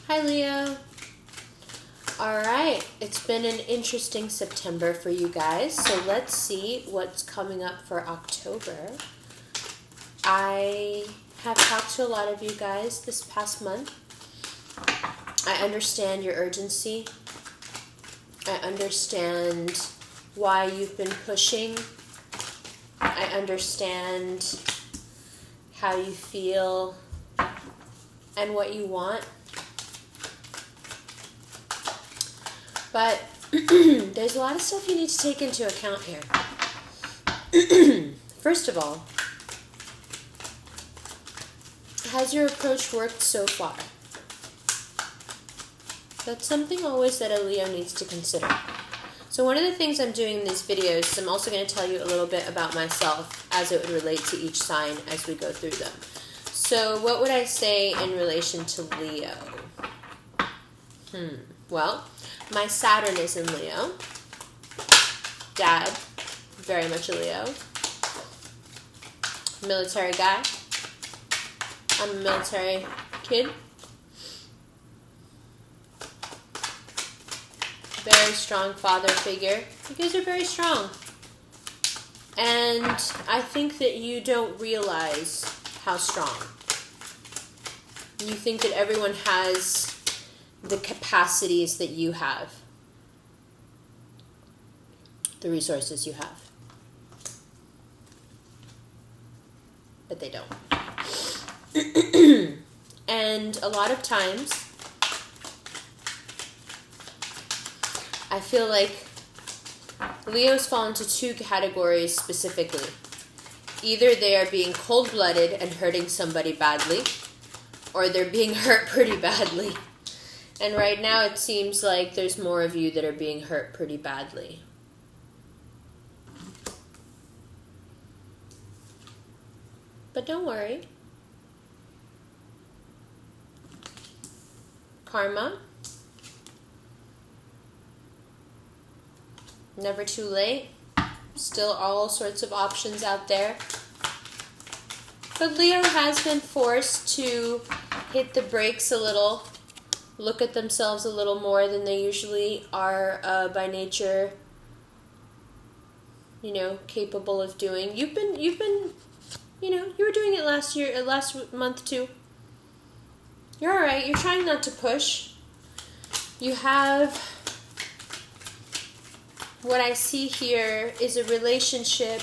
Hi, Leo. All right, it's been an interesting September for you guys, so let's see what's coming up for October. I have talked to a lot of you guys this past month. I understand your urgency. I understand why you've been pushing. I understand how you feel and what you want. But there's a lot of stuff you need to take into account here. First of all, has your approach worked so far? That's something always that a Leo needs to consider. So one of the things I'm doing in these videos is I'm also going to tell you a little bit about myself as it would relate to each sign as we go through them. So what would I say in relation to Leo? Well, my Saturn is in Leo. Dad, very much a Leo. Military guy. I'm a military kid. Very strong father figure. You guys are very strong. And I think that you don't realize how strong. You think that everyone has the capacities that you have. The resources you have. But they don't. And a lot of times, I feel like Leos fall into two categories specifically. Either they are being cold-blooded and hurting somebody badly, or they're being hurt pretty badly. And right now it seems like there's more of you that are being hurt pretty badly. But don't worry. Karma. Never too late. Still all sorts of options out there. But Leo has been forced to hit the brakes a little, look at themselves a little more than they usually are by nature, capable of doing. You've been, you were doing it last month too. You're alright. You're trying not to push. You have... What I see here is a relationship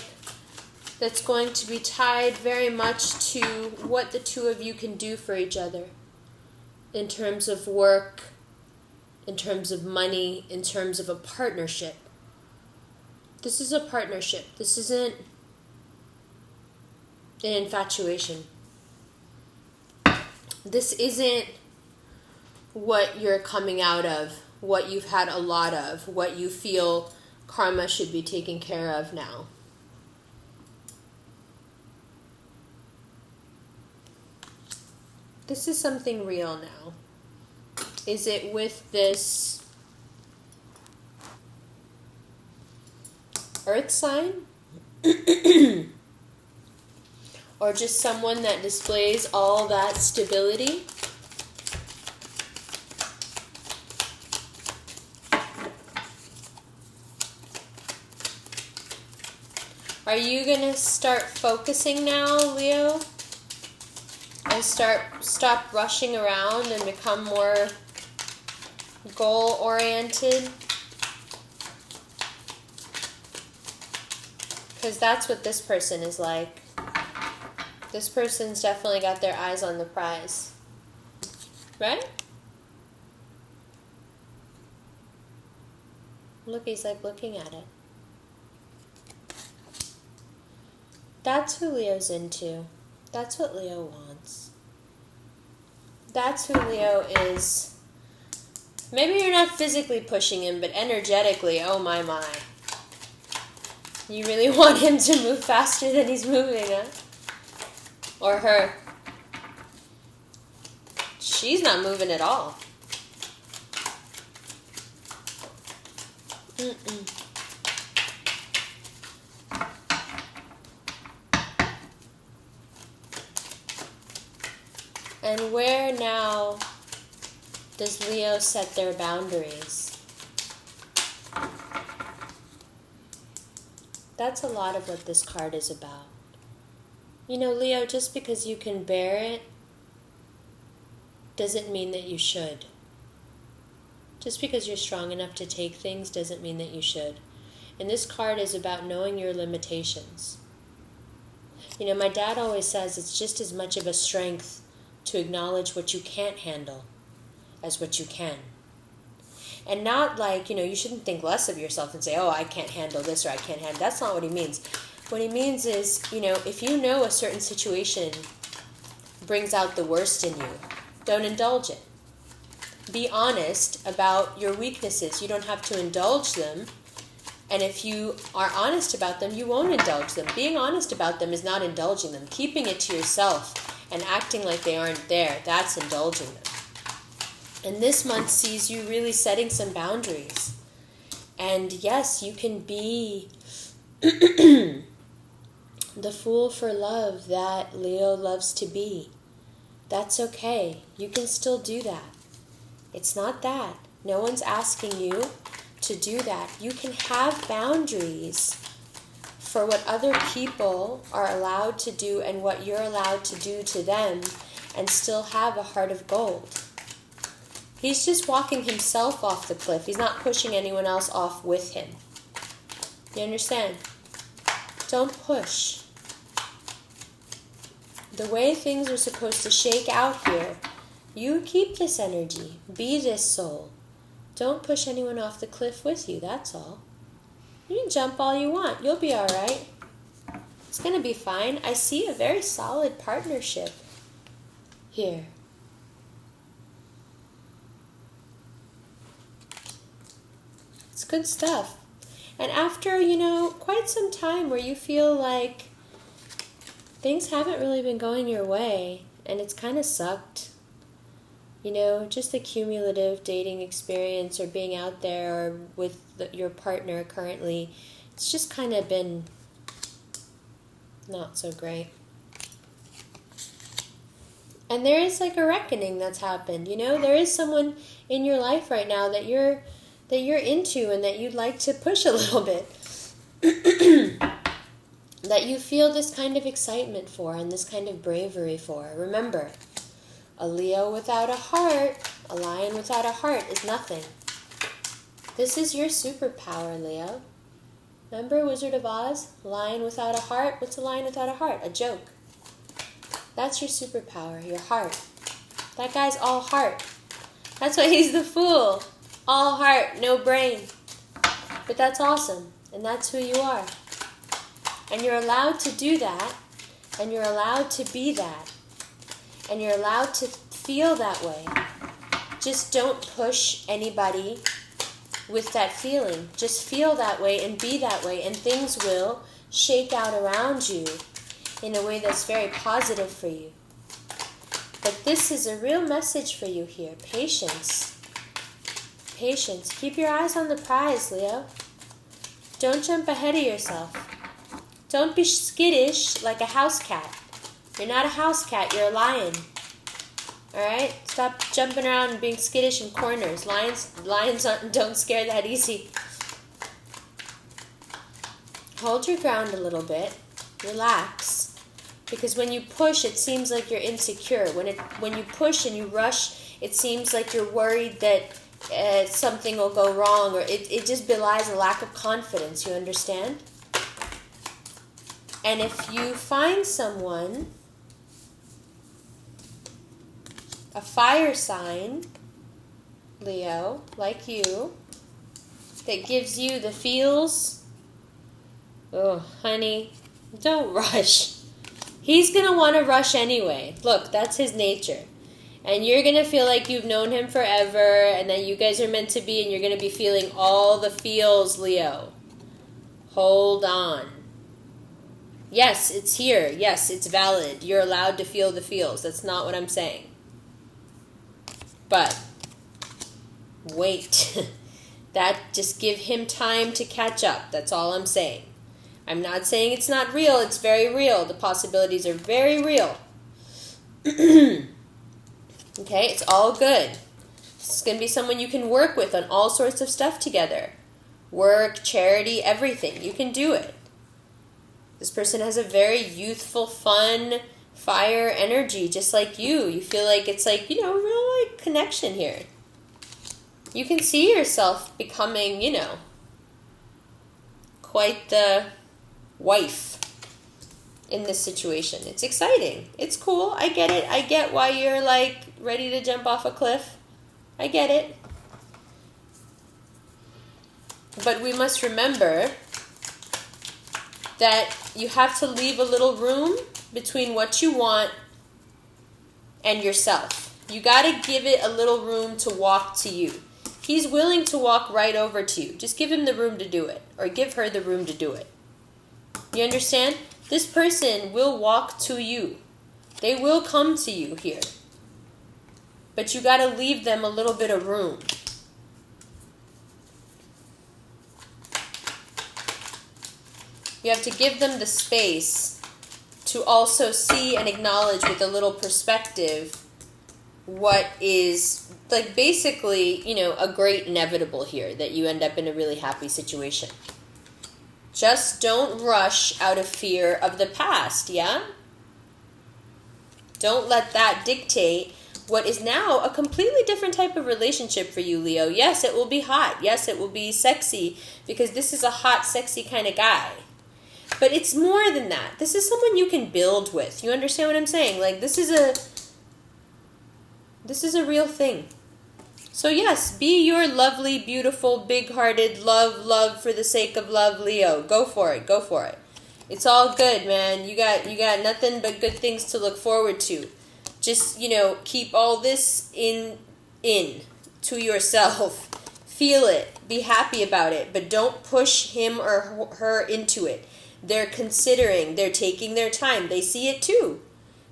that's going to be tied very much to what the two of you can do for each other. In terms of work, in terms of money, in terms of a partnership. This is a partnership. This isn't an infatuation. This isn't what you're coming out of, what you've had a lot of, what you feel karma should be taken care of now. This is something real now. Is it with this earth sign? Or just someone that displays all that stability? Are you going to start focusing now, Leo? And stop rushing around and become more goal-oriented? Because that's what this person is like. This person's definitely got their eyes on the prize. Right? Look, he's like looking at it. That's who Leo's into. That's what Leo wants. That's who Leo is. Maybe you're not physically pushing him, but energetically, oh my. You really want him to move faster than he's moving, huh? Or her. She's not moving at all. And where now Does Leo set their boundaries? That's a lot of what this card is about. You know, Leo, just because you can bear it doesn't mean that you should. Just because you're strong enough to take things doesn't mean that you should. And this card is about knowing your limitations. You know, my dad always says it's just as much of a strength to acknowledge what you can't handle as what you can. And not like, you know, you shouldn't think less of yourself and say, oh, I can't handle this or I can't handle. That's not what he means. What he means is, you know, if you know a certain situation brings out the worst in you, don't indulge it. Be honest about your weaknesses. You don't have to indulge them. And if you are honest about them, you won't indulge them. Being honest about them is not indulging them. Keeping it to yourself and acting like they aren't there, that's indulging them. And this month sees you really setting some boundaries. And yes, you can be the fool for love that Leo loves to be. That's okay. You can still do that. It's not that. No one's asking you to do that. You can have boundaries for what other people are allowed to do and what you're allowed to do to them and still have a heart of gold. He's just walking himself off the cliff. He's not pushing anyone else off with him. You understand? Don't push. The way things are supposed to shake out here, you keep this energy. Be this soul. Don't push anyone off the cliff with you, that's all. You can jump all you want. You'll be all right. It's going to be fine. I see a very solid partnership here. It's good stuff. And after, you know, quite some time where you feel like things haven't really been going your way and it's kind of sucked, you know, just the cumulative dating experience or being out there or with your partner currently, it's just kind of been not so great. And there is like a reckoning that's happened, you know, there is someone in your life right now that you're into and that you'd like to push a little bit. That you feel this kind of excitement for and this kind of bravery for. Remember, a Leo without a heart, a lion without a heart is nothing. This is your superpower, Leo. Remember Wizard of Oz? Lion without a heart? What's a lion without a heart? A joke. That's your superpower, your heart. That guy's all heart. That's why he's the fool. All heart, no brain. But that's awesome, and that's who you are. And you're allowed to do that, and you're allowed to be that, and you're allowed to feel that way. Just don't push anybody with that feeling. Just feel that way and be that way, and things will shake out around you in a way that's very positive for you. But this is a real message for you here. Patience. Patience. Keep your eyes on the prize, Leo. Don't jump ahead of yourself. Don't be skittish like a house cat. You're not a house cat, you're a lion. Alright? Stop jumping around and being skittish in corners. Lions don't scare that easy. Hold your ground a little bit. Relax. Because when you push, it seems like you're insecure. When you push and you rush, it seems like you're worried that something will go wrong, or it just belies a lack of confidence, you understand? And if you find someone, a fire sign, Leo, like you, that gives you the feels, oh, honey, don't rush. He's going to want to rush anyway. Look, that's his nature. And you're going to feel like you've known him forever and that you guys are meant to be, and you're going to be feeling all the feels, Leo. Hold on. Yes, it's here. Yes, it's valid. You're allowed to feel the feels. That's not what I'm saying. But wait. Just give him time to catch up. That's all I'm saying. I'm not saying it's not real. It's very real. The possibilities are very real. Okay, it's all good. This is going to be someone you can work with on all sorts of stuff together. Work, charity, everything. You can do it. This person has a very youthful, fun, fire energy, just like you. You feel like it's like, real like connection here. You can see yourself becoming, quite the wife in this situation. It's exciting. It's cool. I get it. I get why you're like ready to jump off a cliff. I get it. But we must remember that you have to leave a little room between what you want and yourself. You got to give it a little room to walk to you. He's willing to walk right over to you. Just give him the room to do it, or give her the room to do it. You understand? This person will walk to you. They will come to you here. But you got to leave them a little bit of room. You have to give them the space to also see and acknowledge with a little perspective what is, like, basically, a great inevitable here, that you end up in a really happy situation. Just don't rush out of fear of the past, yeah? Don't let that dictate what is now a completely different type of relationship for you, Leo. Yes, it will be hot. Yes, it will be sexy, because this is a hot, sexy kind of guy. But it's more than that. This is someone you can build with. You understand what I'm saying? Like, this is a real thing. So yes, be your lovely, beautiful, big-hearted, love for the sake of love, Leo. Go for it. Go for it. It's all good, man. You got nothing but good things to look forward to. Just, keep all this in to yourself. Feel it. Be happy about it. But don't push him or her into it. They're considering. They're taking their time. They see it too.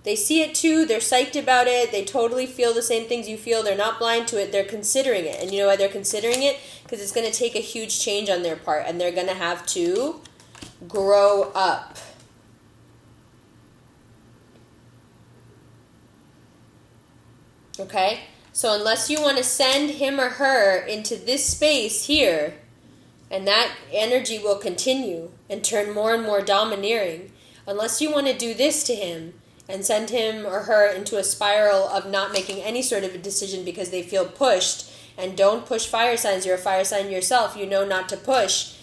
They're psyched about it. They totally feel the same things you feel. They're not blind to it. They're considering it. And you know why they're considering it? Because it's going to take a huge change on their part. And they're going to have to grow up. Okay? So unless you want to send him or her into this space here, and that energy will continue and turn more and more domineering, unless you want to do this to him and send him or her into a spiral of not making any sort of a decision because they feel pushed, and don't push fire signs. You're a fire sign yourself. You know not to push.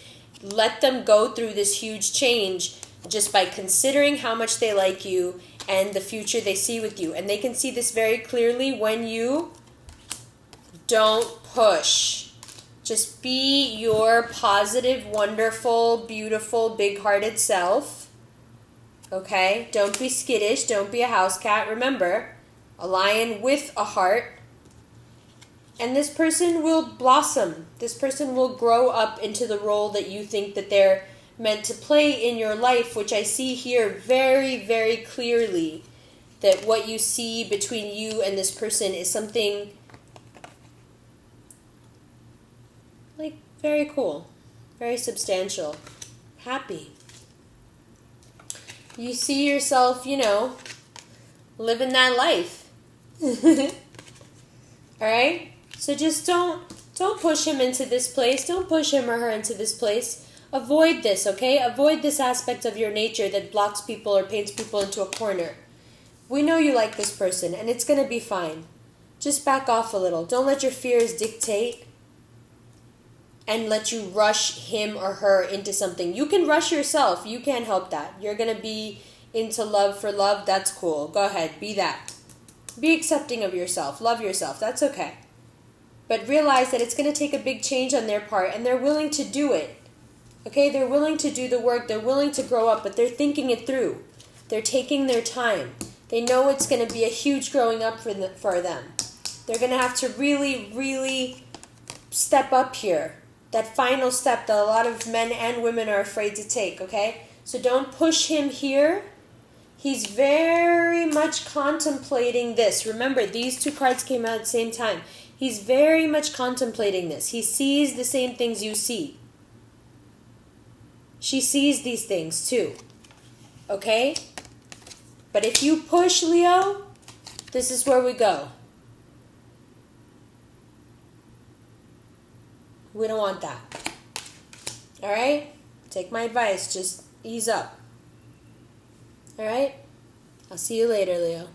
Let them go through this huge change just by considering how much they like you and the future they see with you. And they can see this very clearly when you don't push. Just be your positive, wonderful, beautiful, big-hearted self. Okay? Don't be skittish. Don't be a house cat. Remember, a lion with a heart. And this person will blossom. This person will grow up into the role that you think that they're meant to play in your life, which I see here very, very clearly, that what you see between you and this person is something like very cool, very substantial, happy. You see yourself, living that life. Alright? So just don't push him into this place. Don't push him or her into this place. Avoid this, okay? Avoid this aspect of your nature that blocks people or paints people into a corner. We know you like this person, and it's going to be fine. Just back off a little. Don't let your fears dictate and let you rush him or her into something. You can rush yourself. You can't help that. You're going to be into love for love. That's cool. Go ahead. Be that. Be accepting of yourself. Love yourself. That's okay. But realize that it's going to take a big change on their part, and they're willing to do it. Okay? They're willing to do the work. They're willing to grow up, but they're thinking it through. They're taking their time. They know it's going to be a huge growing up for them. They're going to have to really, really step up here. That final step that a lot of men and women are afraid to take, okay? So don't push him here. He's very much contemplating this. Remember, these two cards came out at the same time. He's very much contemplating this. He sees the same things you see. She sees these things too, okay? But if you push, Leo, this is where we go. We don't want that. All right? Take my advice. Just ease up. All right? I'll see you later, Leo.